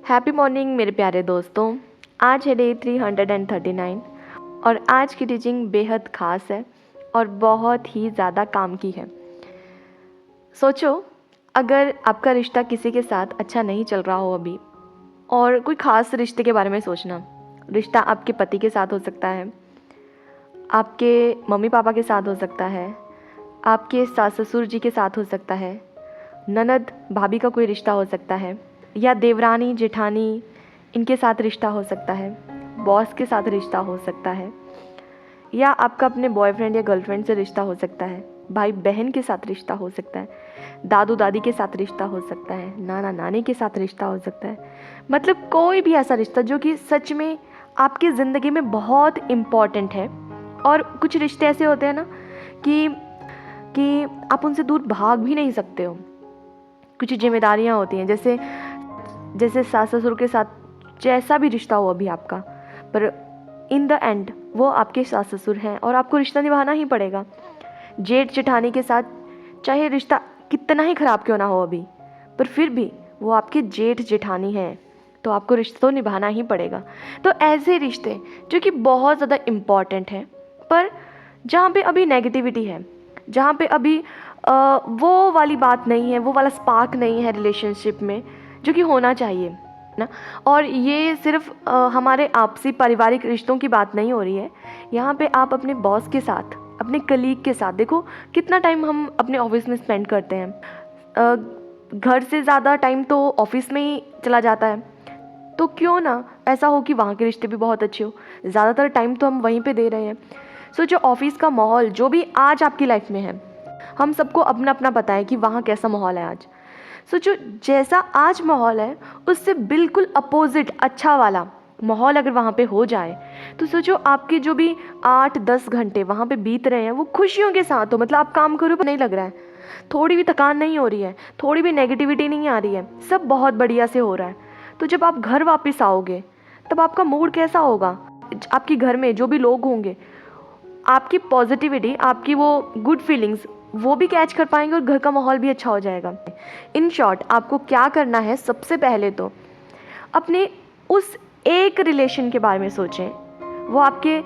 Happy morning मेरे प्यारे दोस्तों। आज है डे 339 और आज की टीचिंग बेहद ख़ास है और बहुत ही ज़्यादा काम की है। सोचो, अगर आपका रिश्ता किसी के साथ अच्छा नहीं चल रहा हो अभी, और कोई ख़ास रिश्ते के बारे में सोचना। रिश्ता आपके पति के साथ हो सकता है, आपके मम्मी पापा के साथ हो सकता है, आपके सास ससुर जी के साथ हो सकता है, ननद भाभी का कोई रिश्ता हो सकता है, या देवरानी जेठानी इनके साथ रिश्ता हो सकता है, बॉस के साथ रिश्ता हो सकता है, या आपका अपने बॉयफ्रेंड या गर्लफ्रेंड से रिश्ता हो सकता है, भाई बहन के साथ रिश्ता हो सकता है, दादू दादी के साथ रिश्ता हो सकता है, नाना नानी के साथ रिश्ता हो सकता है। मतलब कोई भी ऐसा रिश्ता जो कि सच में आपकी ज़िंदगी में बहुत इम्पॉर्टेंट है। और कुछ रिश्ते ऐसे होते हैं ना कि आप उनसे दूर भाग भी नहीं सकते हो। कुछ जिम्मेदारियाँ होती हैं, जैसे सास ससुर के साथ जैसा भी रिश्ता हो अभी आपका, पर इन द एंड वो आपके सास ससुर हैं और आपको रिश्ता निभाना ही पड़ेगा। जेठ जेठानी के साथ चाहे रिश्ता कितना ही ख़राब क्यों ना हो अभी, पर फिर भी वो आपके जेठ जेठानी हैं, तो आपको रिश्ता तो निभाना ही पड़ेगा। तो ऐसे रिश्ते जो कि बहुत ज़्यादा इम्पॉर्टेंट हैं, पर जहाँ पे अभी नेगेटिविटी है, जहाँ पे अभी वो वाली बात नहीं है, वो वाला स्पार्क नहीं है रिलेशनशिप में जो कि होना चाहिए ना। और ये सिर्फ हमारे आपसी पारिवारिक रिश्तों की बात नहीं हो रही है। यहाँ पे आप अपने बॉस के साथ, अपने कलीग के साथ, देखो कितना टाइम हम अपने ऑफिस में स्पेंड करते हैं। घर से ज़्यादा टाइम तो ऑफिस में ही चला जाता है। तो क्यों ना ऐसा हो कि वहाँ के रिश्ते भी बहुत अच्छे हो, ज़्यादातर टाइम तो हम वहीं पे दे रहे हैं। सो जो ऑफिस का माहौल जो भी आज आपकी लाइफ में है, हम सबको अपना अपना पता है कि वहाँ कैसा माहौल है आज। सो जो जैसा आज माहौल है उससे बिल्कुल अपोजिट अच्छा वाला माहौल अगर वहाँ पे हो जाए, तो सोचो आपके जो भी 8-10 घंटे वहाँ पे बीत रहे हैं वो खुशियों के साथ हो। मतलब आप काम करो पर नहीं लग रहा है, थोड़ी भी थकान नहीं हो रही है, थोड़ी भी नेगेटिविटी नहीं आ रही है, सब बहुत बढ़िया से हो रहा है। तो जब आप घर वापस आओगे तब आपका मूड कैसा होगा? आपके घर में जो भी लोग होंगे आपकी पॉजिटिविटी, आपकी वो गुड फीलिंग्स वो भी कैच कर पाएंगे और घर का माहौल भी अच्छा हो जाएगा। इन शॉर्ट आपको क्या करना है, सबसे पहले तो अपने उस एक रिलेशन के बारे में सोचें। वो आपके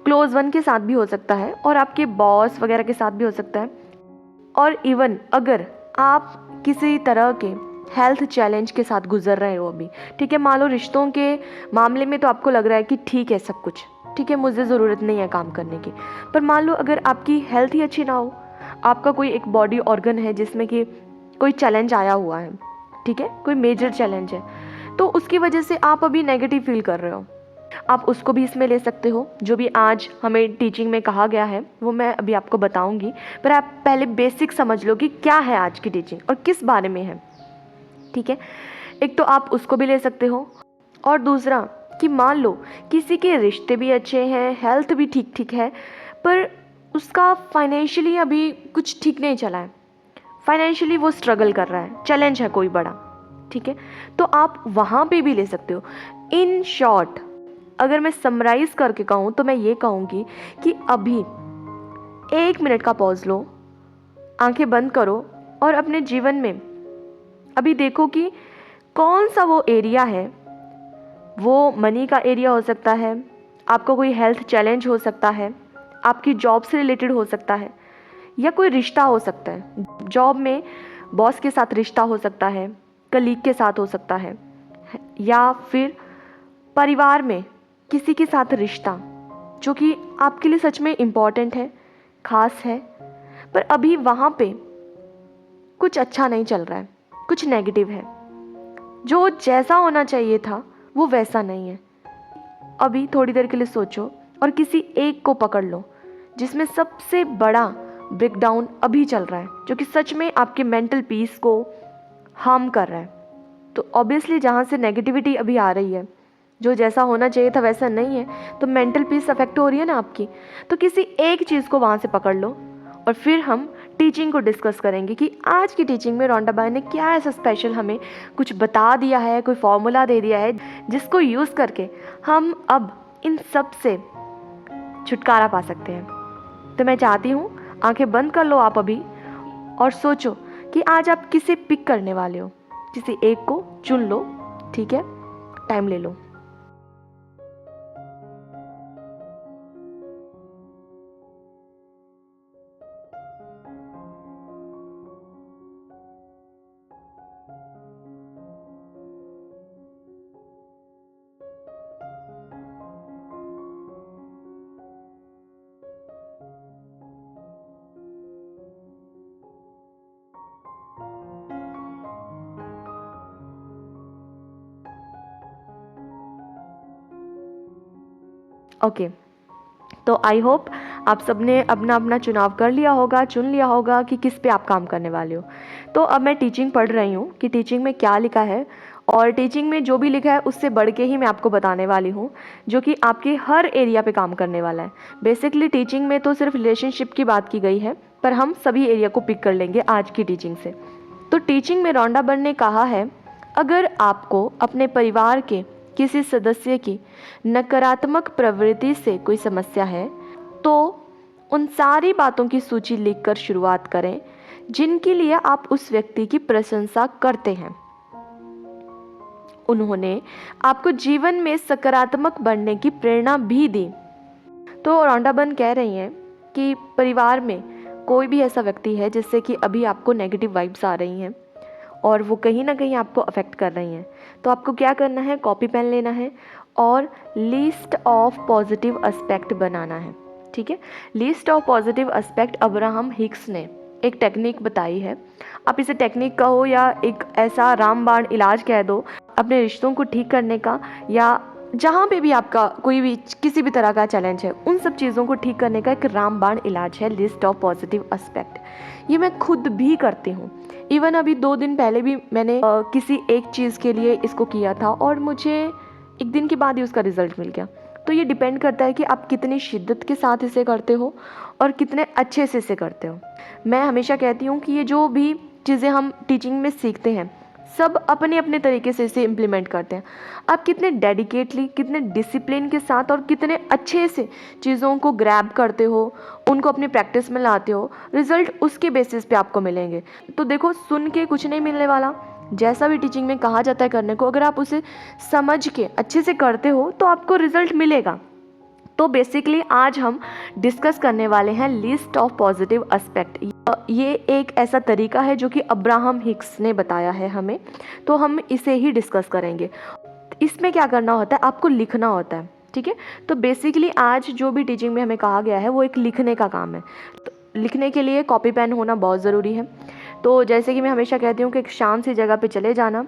क्लोज वन के साथ भी हो सकता है और आपके बॉस वगैरह के साथ भी हो सकता है। और इवन अगर आप किसी तरह के हेल्थ चैलेंज के साथ गुजर रहे हो अभी, ठीक है, मान लो रिश्तों के मामले में तो आपको लग रहा है कि ठीक है, सब कुछ ठीक है, मुझे ज़रूरत नहीं है काम करने की, पर मान लो अगर आपकी हेल्थ ही अच्छी ना हो, आपका कोई एक बॉडी ऑर्गन है जिसमें कि कोई चैलेंज आया हुआ है, ठीक है, कोई मेजर चैलेंज है, तो उसकी वजह से आप अभी नेगेटिव फील कर रहे हो, आप उसको भी इसमें ले सकते हो। जो भी आज हमें टीचिंग में कहा गया है वो मैं अभी आपको बताऊंगी, पर आप पहले बेसिक समझ लो कि क्या है आज की टीचिंग और किस बारे में है, ठीक है। एक तो आप उसको भी ले सकते हो, और दूसरा कि मान लो किसी के रिश्ते भी अच्छे हैं, हेल्थ भी ठीक ठीक है, पर उसका फाइनेंशियली अभी कुछ ठीक नहीं चला है, फाइनेंशियली वो स्ट्रगल कर रहा है, चैलेंज है कोई बड़ा, ठीक है, तो आप वहाँ पे भी ले सकते हो। इन शॉर्ट अगर मैं समराइज़ करके कहूँ तो मैं ये कहूँगी कि अभी 1 मिनट का पॉज लो, आंखें बंद करो और अपने जीवन में अभी देखो कि कौन सा वो एरिया है। वो मनी का एरिया हो सकता है, आपका कोई हेल्थ चैलेंज हो सकता है, आपकी जॉब से रिलेटेड हो सकता है, या कोई रिश्ता हो सकता है। जॉब में बॉस के साथ रिश्ता हो सकता है, कलीग के साथ हो सकता है, या फिर परिवार में किसी के साथ रिश्ता जो कि आपके लिए सच में इम्पॉर्टेंट है, ख़ास है, पर अभी वहाँ पे कुछ अच्छा नहीं चल रहा है, कुछ नेगेटिव है, जो जैसा होना चाहिए था वो वैसा नहीं है। अभी थोड़ी देर के लिए सोचो और किसी एक को पकड़ लो जिसमें सबसे बड़ा ब्रेकडाउन अभी चल रहा है, जो कि सच में आपके मेंटल पीस को हार्म कर रहा है। तो ऑब्वियसली जहाँ से नेगेटिविटी अभी आ रही है, जो जैसा होना चाहिए था वैसा नहीं है, तो मेंटल पीस अफेक्ट हो रही है ना आपकी। तो किसी एक चीज़ को वहाँ से पकड़ लो और फिर हम टीचिंग को डिस्कस करेंगे कि आज की टीचिंग में रोंडा बाई ने क्या ऐसा स्पेशल हमें कुछ बता दिया है, कोई फॉर्मूला दे दिया है जिसको यूज़ करके हम अब इन सब से छुटकारा पा सकते हैं। तो मैं चाहती हूँ आंखें बंद कर लो आप अभी और सोचो कि आज आप किसे पिक करने वाले हो, किसी एक को चुन लो, ठीक है। टाइम ले लो। ओके, तो आई होप आप सबने अपना अपना चुनाव कर लिया होगा, चुन लिया होगा कि किस पे आप काम करने वाले हो। तो अब मैं टीचिंग पढ़ रही हूँ कि टीचिंग में क्या लिखा है, और टीचिंग में जो भी लिखा है उससे बढ़ के ही मैं आपको बताने वाली हूँ, जो कि आपके हर एरिया पे काम करने वाला है। बेसिकली टीचिंग में तो सिर्फ रिलेशनशिप की बात की गई है, पर हम सभी एरिया को पिक कर लेंगे आज की टीचिंग से। तो टीचिंग में रॉन्डा बर्न ने कहा है, अगर आपको अपने परिवार के किसी सदस्य की नकारात्मक प्रवृत्ति से कोई समस्या है तो उन सारी बातों की सूची लिखकर शुरुआत करें जिनके लिए आप उस व्यक्ति की प्रशंसा करते हैं। उन्होंने आपको जीवन में सकारात्मक बनने की प्रेरणा भी दी। तो रॉन्डा बर्न कह रही हैं कि परिवार में कोई भी ऐसा व्यक्ति है जिससे कि अभी आपको नेगेटिव वाइब्स आ रही हैं और वो कहीं ना कहीं आपको अफेक्ट कर रही हैं, तो आपको क्या करना है, कॉपी पेन लेना है और लिस्ट ऑफ पॉजिटिव एस्पेक्ट बनाना है। ठीक है, list of positive aspect Abraham Hicks ने एक टेक्निक बताई है। आप इसे टेक्निक कहो या एक ऐसा रामबाण इलाज कह दो अपने रिश्तों को ठीक करने का, या जहाँ पे भी आपका कोई भी किसी भी तरह का चैलेंज है, उन सब चीज़ों को ठीक करने का एक रामबाण इलाज है लिस्ट ऑफ पॉजिटिव एस्पेक्ट। ये मैं खुद भी करती हूँ। इवन अभी 2 दिन पहले भी मैंने किसी एक चीज़ के लिए इसको किया था और मुझे 1 दिन के बाद ही उसका रिजल्ट मिल गया। तो ये डिपेंड करता है कि आप कितनी शिद्दत के साथ इसे करते हो और कितने अच्छे से इसे करते हो। मैं हमेशा कहती हूँ कि ये जो भी चीज़ें हम टीचिंग में सीखते हैं सब अपने अपने तरीके से इसे इम्प्लीमेंट करते हैं। आप कितने डेडिकेटली, कितने डिसिप्लिन के साथ और कितने अच्छे से चीज़ों को ग्रैब करते हो, उनको अपनी प्रैक्टिस में लाते हो, रिजल्ट उसके बेसिस पे आपको मिलेंगे। तो देखो, सुन के कुछ नहीं मिलने वाला। जैसा भी टीचिंग में कहा जाता है करने को, अगर आप उसे समझ के अच्छे से करते हो तो आपको रिजल्ट मिलेगा। तो बेसिकली आज हम डिस्कस करने वाले हैं लिस्ट ऑफ पॉजिटिव एस्पेक्ट। ये एक ऐसा तरीका है जो कि अब्राहम हिक्स ने बताया है हमें, तो हम इसे ही डिस्कस करेंगे। इसमें क्या करना होता है, आपको लिखना होता है। ठीक है, तो बेसिकली आज जो भी टीचिंग में हमें कहा गया है वो एक लिखने का काम है। तो लिखने के लिए कॉपी पेन होना बहुत ज़रूरी है। तो जैसे कि मैं हमेशा कहती हूँ कि एक शांत सी जगह पे चले जाना,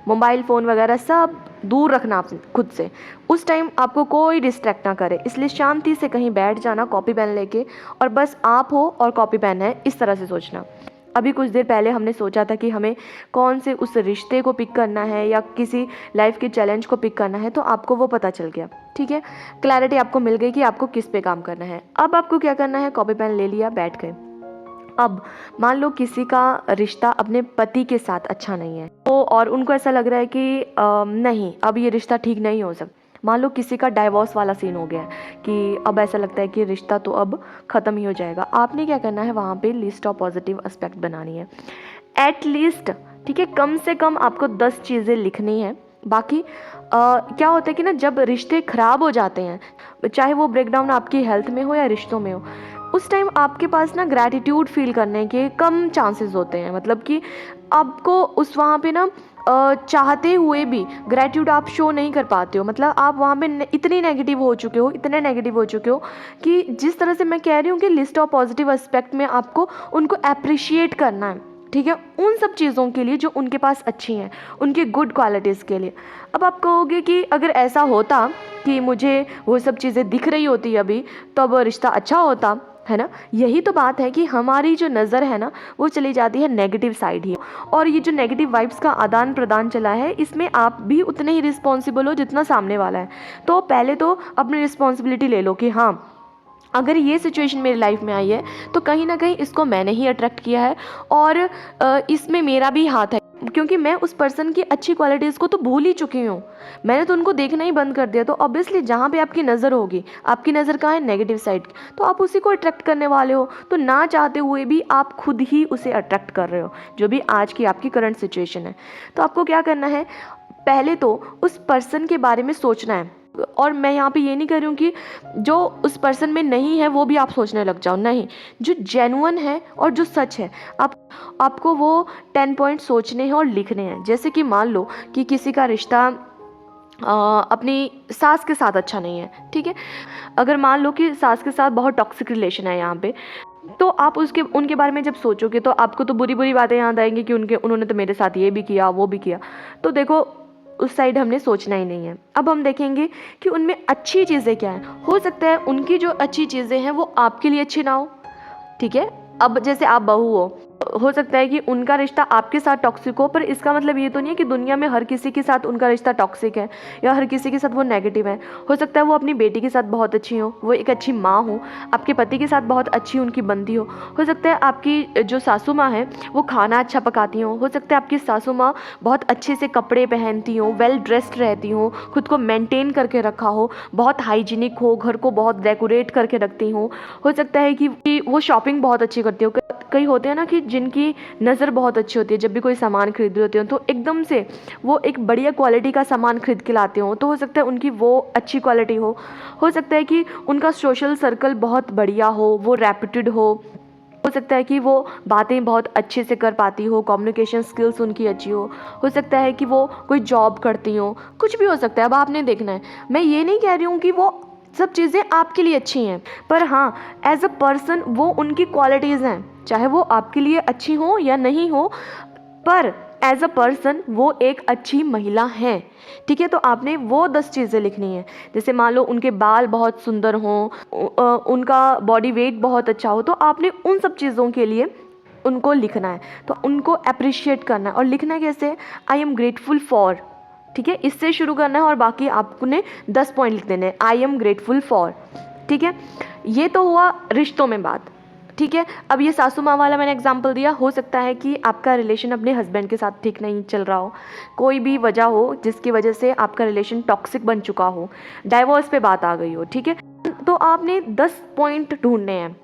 मोबाइल फ़ोन वगैरह सब दूर रखना आप खुद से। उस टाइम आपको कोई डिस्ट्रैक्ट ना करे, इसलिए शांति से कहीं बैठ जाना कॉपी पेन लेके, और बस आप हो और कॉपी पेन है, इस तरह से सोचना। अभी कुछ देर पहले हमने सोचा था कि हमें कौन से उस रिश्ते को पिक करना है या किसी लाइफ के चैलेंज को पिक करना है, तो आपको वो पता चल गया। ठीक है, क्लैरिटी आपको मिल गई कि आपको किस पे काम करना है। अब आपको क्या करना है, कॉपी पेन ले लिया, बैठ गए। अब मान लो किसी का रिश्ता अपने पति के साथ अच्छा नहीं है, तो और उनको ऐसा लग रहा है कि नहीं, अब ये रिश्ता ठीक नहीं हो सकता। मान लो किसी का डाइवोर्स वाला सीन हो गया है कि अब ऐसा लगता है कि रिश्ता तो अब ख़त्म ही हो जाएगा। आपने क्या करना है, वहाँ पे लिस्ट ऑफ पॉजिटिव एस्पेक्ट बनानी है एट लीस्ट। ठीक है, कम से कम आपको 10 चीज़ें लिखनी है। बाकी क्या होता है कि ना, जब रिश्ते ख़राब हो जाते हैं, चाहे वो ब्रेकडाउन आपकी हेल्थ में हो या रिश्तों में हो, उस टाइम आपके पास ना ग्रैटिट्यूड फील करने के कम चांसेस होते हैं। मतलब कि आपको उस वहाँ पे ना चाहते हुए भी ग्रैटिट्यूड आप शो नहीं कर पाते हो। मतलब आप वहाँ पे इतने नेगेटिव हो चुके हो, इतने नेगेटिव हो चुके हो कि जिस तरह से मैं कह रही हूँ कि लिस्ट ऑफ पॉजिटिव एस्पेक्ट में आपको उनको अप्रिशिएट करना है। ठीक है, उन सब चीज़ों के लिए जो उनके पास अच्छी हैं, उनकी गुड क्वालिटीज़ के लिए। अब आप कहोगे कि अगर ऐसा होता कि मुझे वो सब चीज़ें दिख रही होती अभी, तो अब रिश्ता अच्छा होता, है ना। यही तो बात है कि हमारी जो नज़र है ना, वो चली जाती है नेगेटिव साइड ही। और ये जो नेगेटिव वाइब्स का आदान प्रदान चला है, इसमें आप भी उतने ही रिस्पॉन्सिबल हो जितना सामने वाला है। तो पहले तो अपनी रिस्पॉन्सिबिलिटी ले लो कि हाँ, अगर ये सिचुएशन मेरी लाइफ में आई है तो कहीं ना कहीं इसको मैंने ही अट्रैक्ट किया है और इसमें मेरा भी हाथ है, क्योंकि मैं उस पर्सन की अच्छी क्वालिटीज़ को तो भूल ही चुकी हूँ। मैंने तो उनको देखना ही बंद कर दिया। तो ऑब्वियसली जहाँ पे आपकी नज़र होगी, आपकी नज़र कहाँ है, नेगेटिव साइड, तो आप उसी को अट्रैक्ट करने वाले हो। तो ना चाहते हुए भी आप खुद ही उसे अट्रैक्ट कर रहे हो, जो भी आज की आपकी करंट सिचुएशन है। तो आपको क्या करना है, पहले तो उस पर्सन के बारे में सोचना है। और मैं यहाँ पे ये नहीं कर रही हूँ कि जो उस पर्सन में नहीं है वो भी आप सोचने लग जाओ, नहीं, जो जेन्युइन है और जो सच है आपको वो 10 पॉइंट सोचने हैं और लिखने हैं। जैसे कि मान लो कि किसी का रिश्ता अपनी सास के साथ अच्छा नहीं है, ठीक है। अगर मान लो कि सास के साथ बहुत टॉक्सिक रिलेशन है यहाँ पे, तो आप उनके बारे में जब सोचोगे तो आपको तो बुरी बुरी बातें याद आएंगी कि उन्होंने तो मेरे साथ ये भी किया वो भी किया। तो देखो, उस साइड हमने सोचना ही नहीं है। अब हम देखेंगे कि उनमें अच्छी चीज़ें क्या हैं। हो सकता है उनकी जो अच्छी चीज़ें हैं वो आपके लिए अच्छी ना हो, ठीक है। अब जैसे आप बहू हो सकता है कि उनका रिश्ता आपके साथ टॉक्सिक हो, पर इसका मतलब ये तो नहीं है कि दुनिया में हर किसी के साथ उनका रिश्ता टॉक्सिक है या हर किसी के साथ वो नेगेटिव है। हो सकता है वो अपनी बेटी के साथ बहुत अच्छी हो, वो एक अच्छी माँ हो, आपके पति के साथ बहुत अच्छी उनकी बनती हो सकता है आपकी जो सासू माँ है वो खाना अच्छा पकाती हो सकता है आपकी सासू माँ बहुत अच्छे से कपड़े पहनती हो, वेल ड्रेस्ड रहती हो, खुद को मेंटेन करके रखा हो, बहुत हाइजीनिक हो, घर को बहुत डेकोरेट करके रखती हो सकता है कि वो शॉपिंग बहुत अच्छी करती हो। कई होते हैं ना कि जिनकी नज़र बहुत अच्छी होती है, जब भी कोई सामान खरीद रहे होते हो तो एकदम से वो एक बढ़िया क्वालिटी का सामान खरीद के लाते हो, तो हो सकता है उनकी वो अच्छी क्वालिटी हो सकता है कि उनका सोशल सर्कल बहुत बढ़िया हो, वो रेप्यूटेड हो सकता है कि वो बातें बहुत अच्छे से कर पाती हो, कम्युनिकेशन स्किल्स उनकी अच्छी हो सकता है कि वो कोई जॉब करती हो, कुछ भी हो सकता है। अब आपने देखना है, मैं ये नहीं कह रही हूँ कि वो सब चीज़ें आपके लिए अच्छी हैं, पर हाँ, एज अ पर्सन वो उनकी क्वालिटीज़ हैं, चाहे वो आपके लिए अच्छी हो या नहीं हो, पर एज अ पर्सन वो एक अच्छी महिला है, ठीक है। तो आपने वो 10 चीज़ें लिखनी है। जैसे मान लो उनके बाल बहुत सुंदर हों, उनका बॉडी वेट बहुत अच्छा हो, तो आपने उन सब चीज़ों के लिए उनको लिखना है, तो उनको अप्रिशिएट करना है। और लिखना कैसे? आई एम ग्रेटफुल फॉर, ठीक है, इससे शुरू करना है और बाकी आपने 10 पॉइंट लिख देने हैं, आई एम ग्रेटफुल फॉर, ठीक है। ये तो हुआ रिश्तों में बात, ठीक है। अब ये सासू माँ वाला मैंने एग्जांपल दिया। हो सकता है कि आपका रिलेशन अपने हस्बैंड के साथ ठीक नहीं चल रहा हो, कोई भी वजह हो जिसकी वजह से आपका रिलेशन टॉक्सिक बन चुका हो, डाइवोर्स पे बात आ गई हो, ठीक है। तो आपने 10 पॉइंट ढूंढने हैं,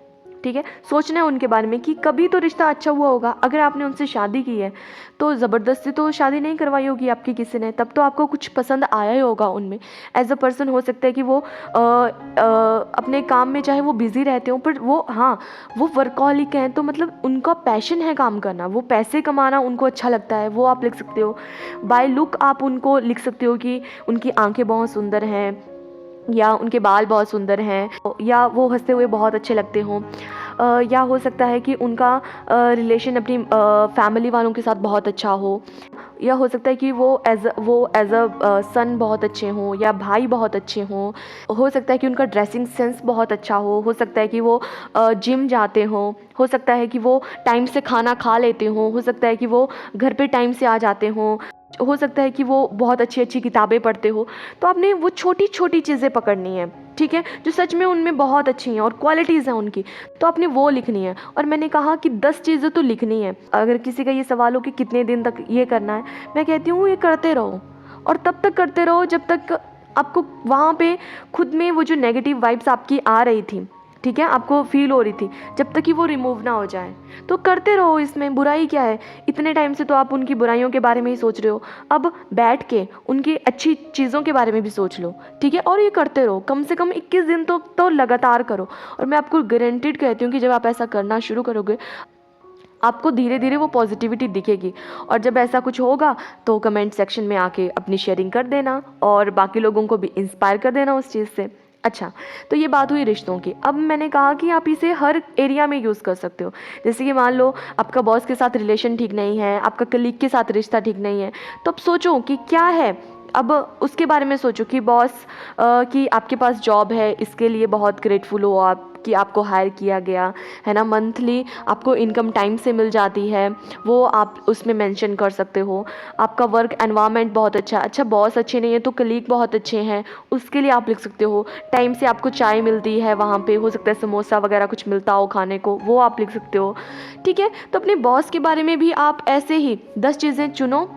ठीक है। सोचना है उनके बारे में कि कभी तो रिश्ता अच्छा हुआ होगा। अगर आपने उनसे शादी की है तो ज़बरदस्ती तो शादी नहीं करवाई होगी आपकी किसी ने, तब तो आपको कुछ पसंद आया ही होगा उनमें। एज अ पर्सन हो सकता है कि वो अपने काम में चाहे वो बिज़ी रहते हो, पर वो, हाँ, वो वर्कहॉलिक हैं, तो मतलब उनका पैशन है काम करना, वो पैसे कमाना उनको अच्छा लगता है, वो आप लिख सकते हो। बाय लुक आप उनको लिख सकते हो कि उनकी आंखें बहुत सुंदर हैं, या उनके बाल बहुत सुंदर हैं, या वो हंसते हुए बहुत अच्छे लगते हों, या हो सकता है कि उनका रिलेशन अपनी फैमिली वालों के साथ बहुत अच्छा हो, या हो सकता है कि वो एज अ सन बहुत अच्छे हों, या भाई बहुत अच्छे हों। हो सकता है कि उनका ड्रेसिंग सेंस बहुत अच्छा हो सकता है कि वो जिम जाते हों, हो सकता है कि वो टाइम से खाना खा लेते हों, हो सकता है कि वो घर पे टाइम से आ जाते हों, हो सकता है कि वो बहुत अच्छी अच्छी किताबें पढ़ते हो। तो आपने वो छोटी छोटी चीज़ें पकड़नी है, ठीक है, जो सच में उनमें बहुत अच्छी हैं और क्वालिटीज़ हैं उनकी, तो आपने वो लिखनी है। और मैंने कहा कि 10 चीज़ें तो लिखनी है। अगर किसी का ये सवाल हो कि कितने दिन तक ये करना है, मैं कहती हूँ ये करते रहो, और तब तक करते रहो जब तक आपको वहाँ पे खुद में वो जो नेगेटिव वाइब्स आपकी आ रही थी, ठीक है, आपको फील हो रही थी, जब तक कि वो रिमूव ना हो जाए, तो करते रहो। इसमें बुराई क्या है? इतने टाइम से तो आप उनकी बुराइयों के बारे में ही सोच रहे हो, अब बैठ के उनकी अच्छी चीज़ों के बारे में भी सोच लो, ठीक है। और ये करते रहो, कम से कम 21 दिन तो लगातार करो। और मैं आपको गारंटीड कहती हूँ कि जब आप ऐसा करना शुरू करोगे, आपको धीरे धीरे वो पॉजिटिविटी दिखेगी। और जब ऐसा कुछ होगा तो कमेंट सेक्शन में आके अपनी शेयरिंग कर देना और बाकी लोगों को भी इंस्पायर कर देना उस चीज़ से। अच्छा, तो ये बात हुई रिश्तों की। अब मैंने कहा कि आप इसे हर एरिया में यूज़ कर सकते हो। जैसे कि मान लो आपका बॉस के साथ रिलेशन ठीक नहीं है, आपका कलीग के साथ रिश्ता ठीक नहीं है, तो अब सोचो कि क्या है। अब उसके बारे में सोचो कि बॉस कि आपके पास जॉब है, इसके लिए बहुत ग्रेटफुल हो आप कि आपको हायर किया गया है ना, मंथली आपको इनकम टाइम से मिल जाती है, वो आप उसमें मेंशन कर सकते हो। आपका वर्क एनवायरनमेंट बहुत अच्छा बॉस अच्छे नहीं है तो कलीग बहुत अच्छे हैं, उसके लिए आप लिख सकते हो। टाइम से आपको चाय मिलती है वहाँ पे, हो सकता है समोसा वगैरह कुछ मिलता हो खाने को, वो आप लिख सकते हो, ठीक है। तो अपने बॉस के बारे में भी आप ऐसे ही 10 चीज़ें चुनो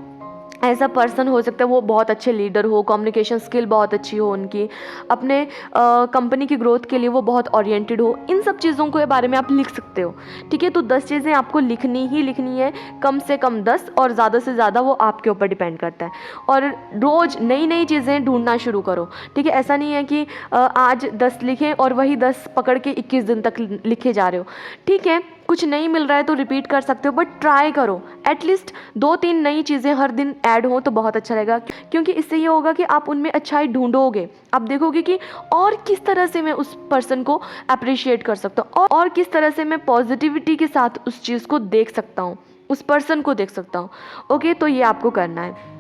ऐसा पर्सन हो सकता है वो बहुत अच्छे लीडर हो, कम्युनिकेशन स्किल बहुत अच्छी हो उनकी, अपने कंपनी की ग्रोथ के लिए वो बहुत ओरिएंटेड हो। इन सब चीज़ों के बारे में आप लिख सकते हो। ठीक है, तो 10 चीज़ें आपको लिखनी ही लिखनी है, कम से कम 10, और ज़्यादा से ज़्यादा वो आपके ऊपर डिपेंड करता है। और रोज़ नई नई चीज़ें ढूंढना शुरू करो। ठीक है, ऐसा नहीं है कि आज 10 लिखें और वही 10 पकड़ के 21 दिन तक लिखे जा रहे हो। ठीक है, कुछ नहीं मिल रहा है तो रिपीट कर सकते हो, बट ट्राई करो। एटलीस्ट 2-3 नई चीज़ें हर दिन ऐड हो तो बहुत अच्छा लगेगा, क्योंकि इससे ये होगा कि आप उनमें अच्छाई ढूंढोगे। आप देखोगे कि और किस तरह से मैं उस पर्सन को अप्रिशिएट कर सकता हूँ, और किस तरह से मैं पॉजिटिविटी के साथ उस चीज़ को देख सकता हूँ, उस पर्सन को देख सकता हूँ। ओके, तो ये आपको करना है।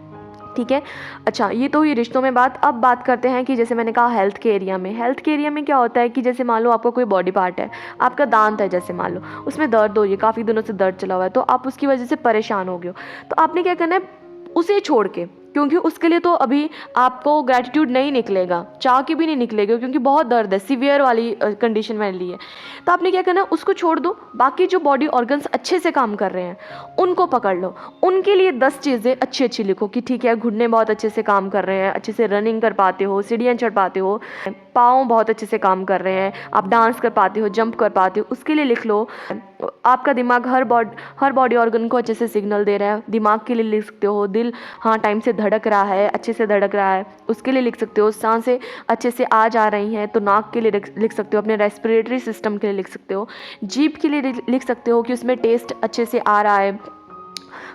ठीक है, अच्छा, ये तो हुई रिश्तों में बात। अब बात करते हैं कि जैसे मैंने कहा हेल्थ के एरिया में। हेल्थ के एरिया में क्या होता है कि जैसे मान लो आपका कोई बॉडी पार्ट है, आपका दांत है, जैसे मान लो उसमें दर्द हो रही है, काफ़ी दिनों से दर्द चला हुआ है, तो आप उसकी वजह से परेशान हो गए हो, तो आपने क्या करना है, उसे छोड़ के, क्योंकि उसके लिए तो अभी आपको ग्रैटिट्यूड नहीं निकलेगा, चाह के भी नहीं निकलेगा, क्योंकि बहुत दर्द है, सीवियर वाली कंडीशन में ली है। तो आपने क्या करना है, उसको छोड़ दो। बाकी जो बॉडी ऑर्गन्स अच्छे से काम कर रहे हैं उनको पकड़ लो, उनके लिए 10 चीज़ें अच्छी अच्छी लिखो कि ठीक है, घुटने बहुत अच्छे से काम कर रहे हैं, अच्छे से रनिंग कर पाते हो, सीढ़ियाँ चढ़ पाते हो, पाँव बहुत अच्छे से काम कर रहे हैं, आप डांस कर पाते हो, जंप कर पाते हो, उसके लिए लिख लो। आपका दिमाग हर बॉडी ऑर्गन को अच्छे से सिग्नल दे रहा है, दिमाग के लिए लिख सकते हो। दिल हाँ टाइम से धड़क रहा है, अच्छे से धड़क रहा है, उसके लिए लिख सकते हो। सांसें अच्छे से आ जा रही हैं तो नाक के लिए लिख सकते हो, अपने रेस्पिरेटरी सिस्टम के लिए लिख सकते हो। जीभ के लिए लिख सकते हो कि उसमें टेस्ट अच्छे से आ रहा है,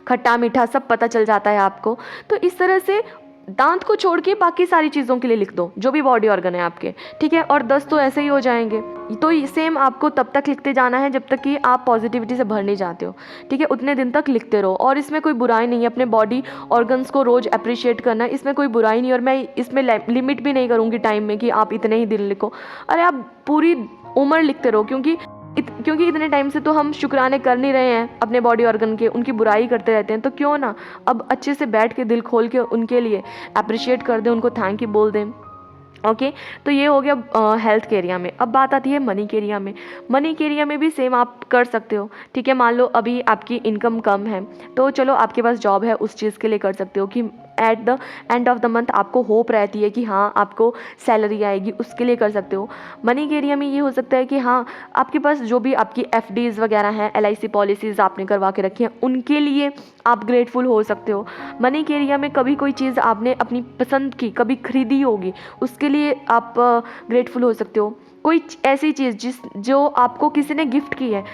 खट्टा मीठा सब पता चल जाता है आपको। तो इस तरह से दांत को छोड़ के बाकी सारी चीज़ों के लिए लिख दो, जो भी बॉडी ऑर्गन है आपके। ठीक है, और 10 तो ऐसे ही हो जाएंगे। तो सेम आपको तब तक लिखते जाना है जब तक कि आप पॉजिटिविटी से भर नहीं जाते हो। ठीक है, उतने दिन तक लिखते रहो, और इसमें कोई बुराई नहीं है। अपने बॉडी ऑर्गन्स को रोज़ अप्रिशिएट करना, इसमें कोई बुराई नहीं। और मैं इसमें लिमिट भी नहीं करूँगी टाइम में कि आप इतने ही दिन लिखो। अरे आप पूरी उम्र लिखते रहो, क्योंकि इतने टाइम से तो हम शुक्राने कर नहीं रहे हैं अपने बॉडी ऑर्गन के, उनकी बुराई करते रहते हैं। तो क्यों ना अब अच्छे से बैठ के दिल खोल के उनके लिए अप्रिशिएट कर दें, उनको थैंक यू बोल दें। ओके, तो ये हो गया हेल्थ के एरिया में। अब बात आती है मनी के एरिया में। मनी के एरिया में भी सेम आप कर सकते हो। ठीक है, मान लो अभी आपकी इनकम कम है, तो चलो आपके पास जॉब है, उस चीज़ के लिए कर सकते हो कि at the end of the month आपको होप रहती है कि हाँ आपको सैलरी आएगी, उसके लिए कर सकते हो। मनी के एरिया में ये हो सकता है कि हाँ आपके पास जो भी आपकी FDs वगैरह हैं, LIC पॉलिसीज़ आपने करवा के रखी हैं, उनके लिए आप ग्रेटफुल हो सकते हो। मनी के एरिया में कभी कोई चीज़ आपने अपनी पसंद की कभी खरीदी होगी, उसके लिए आप ग्रेटफुल हो सकते हो। कोई ऐसी चीज़ जो आपको किसी ने गिफ्ट की है,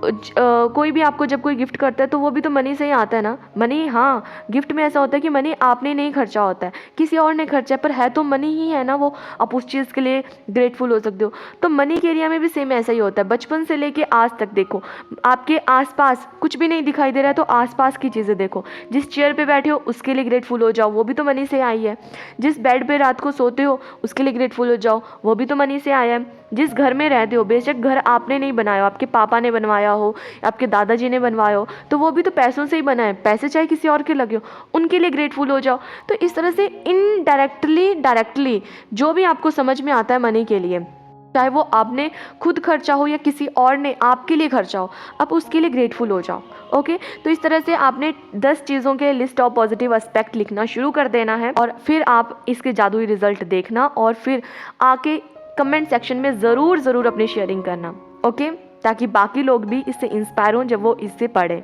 कोई भी आपको जब कोई गिफ्ट करता है तो वो भी तो मनी से ही आता है ना। मनी, हाँ गिफ्ट में ऐसा होता है कि मनी आपने नहीं खर्चा होता है, किसी और ने खर्चा है, पर है तो मनी ही है ना वो, आप उस चीज़ के लिए ग्रेटफुल हो सकते हो। तो मनी के एरिया में भी सेम ऐसा ही होता है। बचपन से लेके आज तक देखो, आपके आसपास कुछ भी नहीं दिखाई दे रहा है तो आसपास की चीज़ें देखो। जिस चेयर पे बैठे हो उसके लिए ग्रेटफुल हो जाओ, वो भी तो मनी से आई है। जिस बेड पे रात को सोते हो उसके लिए ग्रेटफुल हो जाओ, वो भी तो मनी से आया है। जिस घर में रहते हो, बेशक घर आपने नहीं बनाया हो, आपके पापा ने बनवाया हो, आपके दादाजी ने बनवाया हो, तो वो भी तो पैसों से ही बना है। पैसे चाहे किसी और के लगे हो, उनके लिए ग्रेटफुल हो जाओ। तो इस तरह से इनडायरेक्टली डायरेक्टली जो भी आपको समझ में आता है मनी के लिए, चाहे वो आपने खुद खर्चा हो या किसी और ने आपके लिए खर्चा हो, आप उसके लिए ग्रेटफुल हो जाओ। ओके, तो इस तरह से आपने 10 चीज़ों के लिस्ट ऑफ पॉजिटिव एस्पेक्ट लिखना शुरू कर देना है, और फिर आप इसके जादुई रिजल्ट देखना, और फिर आके कमेंट सेक्शन में ज़रूर अपनी शेयरिंग करना। ओके, ताकि बाकी लोग भी इससे इंस्पायर हों जब वो इससे पढ़ें।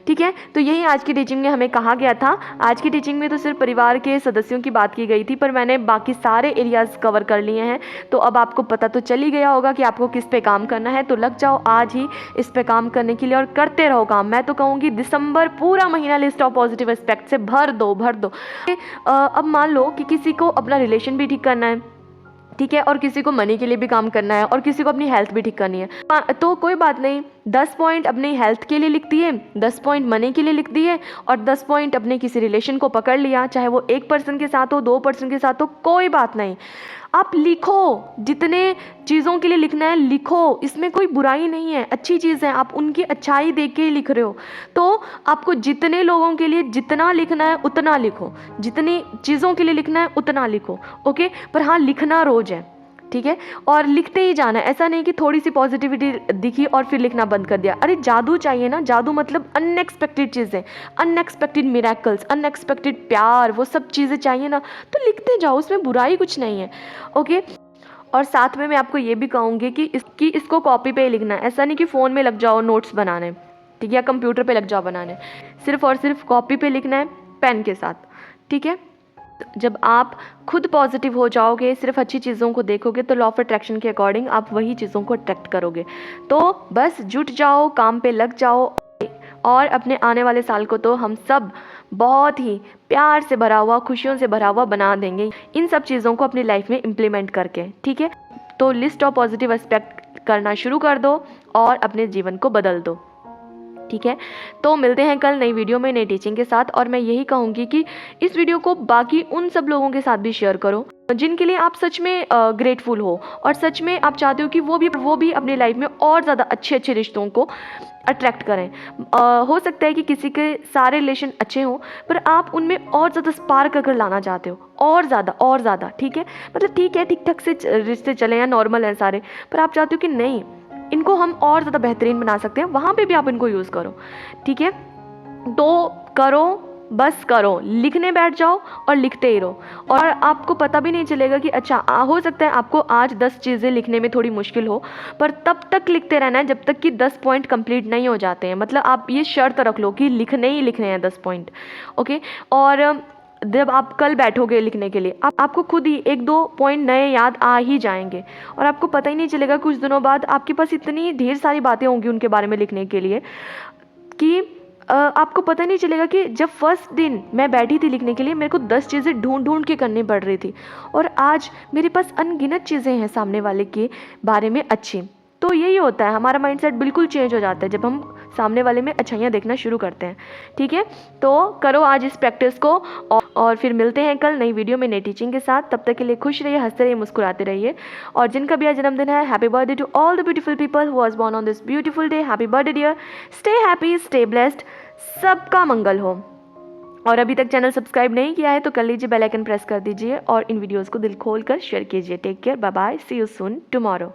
ठीक है, तो यही आज की टीचिंग में हमें कहा गया था। आज की टीचिंग में तो सिर्फ परिवार के सदस्यों की बात की गई थी, पर मैंने बाकी सारे एरियाज़ कवर कर लिए हैं। तो अब आपको पता तो चल ही गया होगा कि आपको किस पे काम करना है। तो लग जाओ आज ही इस पे काम करने के लिए, और करते रहो काम। मैं तो कहूँगी दिसंबर पूरा महीना लिस्ट ऑफ पॉजिटिव एस्पेक्ट से भर दो। अब मान लो कि किसी को अपना रिलेशन भी ठीक करना है, ठीक है, और किसी को मनी के लिए भी काम करना है, और किसी को अपनी हेल्थ भी ठीक करनी है। तो कोई बात नहीं, 10 पॉइंट अपनी हेल्थ के लिए लिख दिए, 10 पॉइंट मनी के लिए लिख दिए, और 10 पॉइंट अपने किसी रिलेशन को पकड़ लिया, चाहे वो 1 पर्सन के साथ हो, 2 पर्सन के साथ हो, कोई बात नहीं। आप लिखो, जितने चीज़ों के लिए लिखना है लिखो, इसमें कोई बुराई नहीं है, अच्छी चीज़ है। आप उनकी अच्छाई देख के ही लिख रहे हो। तो आपको जितने लोगों के लिए जितना लिखना है उतना लिखो, जितनी चीज़ों के लिए लिखना है उतना लिखो। ओके, पर हाँ लिखना रोज़ है। ठीक है। और लिखते ही जाना है, ऐसा नहीं कि थोड़ी सी पॉजिटिविटी दिखी और फिर लिखना बंद कर दिया। अरे जादू चाहिए ना, जादू मतलब अनएक्सपेक्टेड चीज़ें, अनएक्सपेक्टेड मिरेकल्स, अनएक्सपेक्टेड प्यार, वो सब चीज़ें चाहिए ना, तो लिखते जाओ, उसमें बुराई कुछ नहीं है। ओके। और साथ में मैं आपको ये भी कहूँगी कि इसको कॉपी पे ही लिखना है, ऐसा नहीं कि फ़ोन में लग जाओ नोट्स बनाने, ठीक है, या कंप्यूटर पे लग जाओ बनाने। सिर्फ और सिर्फ कॉपी पे लिखना है, पेन के साथ, ठीक है। जब आप खुद पॉजिटिव हो जाओगे, सिर्फ अच्छी चीज़ों को देखोगे, तो लॉ ऑफ अट्रैक्शन के अकॉर्डिंग आप वही चीज़ों को अट्रैक्ट करोगे। तो बस जुट जाओ, काम पे लग जाओ, और अपने आने वाले साल को तो हम सब बहुत ही प्यार से भरा हुआ, खुशियों से भरा हुआ बना देंगे, इन सब चीज़ों को अपनी लाइफ में इम्प्लीमेंट करके, ठीक है। तो लिस्ट ऑफ पॉजिटिव एस्पेक्ट करना शुरू कर दो और अपने जीवन को बदल दो, ठीक है। तो मिलते हैं कल नई वीडियो में, नई टीचिंग के साथ। और मैं यही कहूँगी कि इस वीडियो को बाकी उन सब लोगों के साथ भी शेयर करो जिनके लिए आप सच में ग्रेटफुल हो, और सच में आप चाहते हो कि वो भी अपनी लाइफ में और ज़्यादा अच्छे अच्छे रिश्तों को अट्रैक्ट करें। हो सकता है कि किसी के सारे रिलेशन अच्छे हों, पर आप उनमें और ज़्यादा स्पार्क अगर लाना चाहते हो, और ज़्यादा, ठीक है, मतलब ठीक है, ठीक ठाक से रिश्ते चले या नॉर्मल हैं सारे, पर आप चाहते हो कि नहीं, इनको हम और ज़्यादा बेहतरीन बना सकते हैं, वहाँ पे भी आप इनको यूज़ करो, ठीक है। तो करो, बस करो, लिखने बैठ जाओ और लिखते ही रहो, और आपको पता भी नहीं चलेगा कि अच्छा हो सकता है आपको आज 10 चीज़ें लिखने में थोड़ी मुश्किल हो, पर तब तक लिखते रहना है जब तक कि 10 पॉइंट कंप्लीट नहीं हो जाते हैं। मतलब आप ये शर्त रख लो कि लिखने ही लिखने हैं 10 पॉइंट, ओके। और जब आप कल बैठोगे लिखने के लिए, आपको खुद ही 1-2 पॉइंट नए याद आ ही जाएंगे, और आपको पता ही नहीं चलेगा, कुछ दिनों बाद आपके पास इतनी ढेर सारी बातें होंगी उनके बारे में लिखने के लिए कि आपको पता नहीं चलेगा कि जब फर्स्ट दिन मैं बैठी थी लिखने के लिए, मेरे को 10 चीज़ें ढूंढ के करनी पड़ रही थी, और आज मेरे पास अनगिनत चीज़ें हैं सामने वाले के बारे में अच्छी। तो यही होता है, हमारा माइंडसेट बिल्कुल चेंज हो जाता है जब हम सामने वाले में अच्छाइयाँ देखना शुरू करते हैं, ठीक है। तो करो आज इस प्रैक्टिस को, और फिर मिलते हैं कल नई वीडियो में, नई टीचिंग के साथ। तब तक के लिए खुश रहिए, हंसते रहिए, मुस्कुराते रहिए। और जिनका भी आज जन्मदिन है, happy birthday to all the beautiful people who was born on this beautiful day. Happy birthday dear, stay happy, stay blessed, सबका मंगल हो। और अभी तक चैनल सब्सक्राइब नहीं किया है तो कर लीजिए, बेल आइकन प्रेस कर दीजिए, और इन वीडियोज़ को दिल खोल कर शेयर कीजिए। Take care, bye bye, see you soon tomorrow.